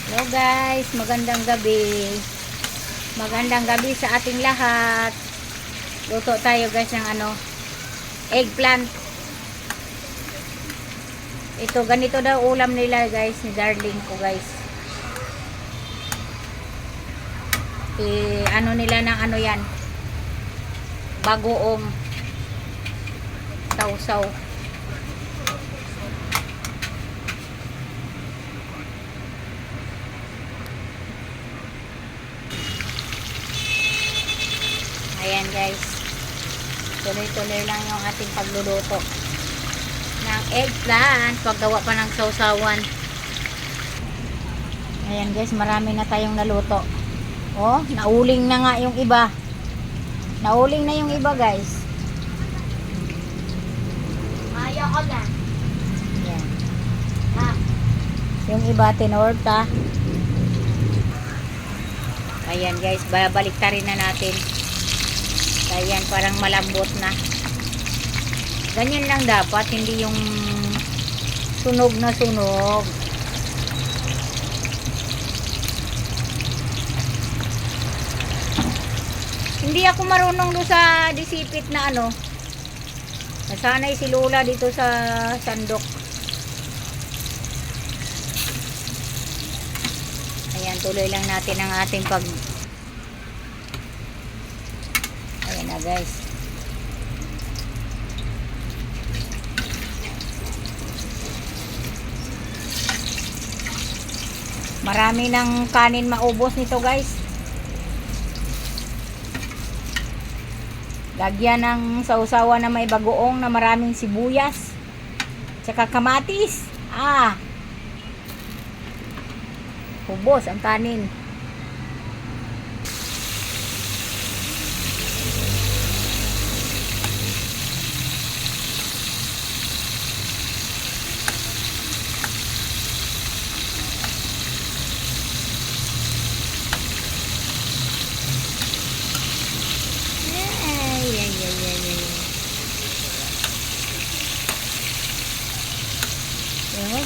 Hello guys, magandang gabi. Magandang gabi sa ating lahat. Luto tayo guys ng eggplant. Ito, ganito daw ulam nila guys, ni darling ko guys. Nila ng yan. Bagoong tausaw. Ayan guys, tuloy-tuloy lang yung ating pagluluto ng eggplant, paggawa pa ng sausawan. Ayan guys, marami na tayong naluto. Oh, nauling na nga yung iba. Nauling na yung iba guys. Ayaw ko na. Ayan. Ha? Yung iba tinorta. Ayan guys, baliktarin na natin. Ayan, parang malambot na. Ganyan lang dapat, hindi yung sunog na sunog. Hindi ako marunong do sa disipit na nasanay si Lola dito sa sandok. Ayan, tuloy lang natin ang ating ayan na guys. Marami ng kanin maubos nito guys. Lagyan ng sausawa na may bagoong na maraming sibuyas. Tsaka kamatis. Ubos ang kanin.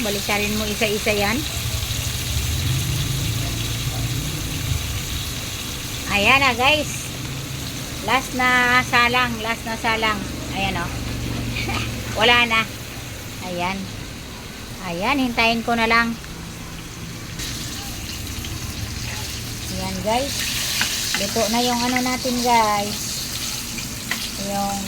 Balikarin mo isa-isa yan. Ayan na guys, last na salang. Ayan wala na. Ayan, hintayin ko na lang. Ayan guys, luto na yung natin guys, yung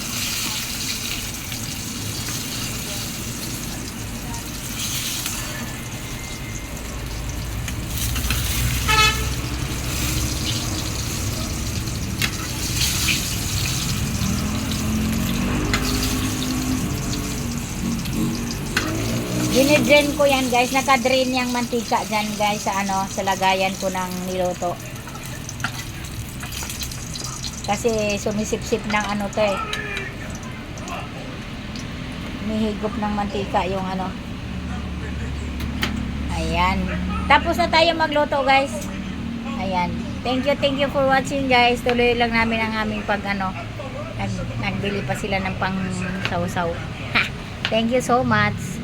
dinidrain ko yan guys, naka-drain yung mantika dyan guys sa sa lagayan ko ng niluto. Kasi sumisip-sip ng to Humihigop ng mantika yung Ayan. Tapos na tayo magluto guys. Ayan. Thank you for watching guys. Tuloy lang namin ang aming nagbili pa sila ng pang sausaw. Thank you so much.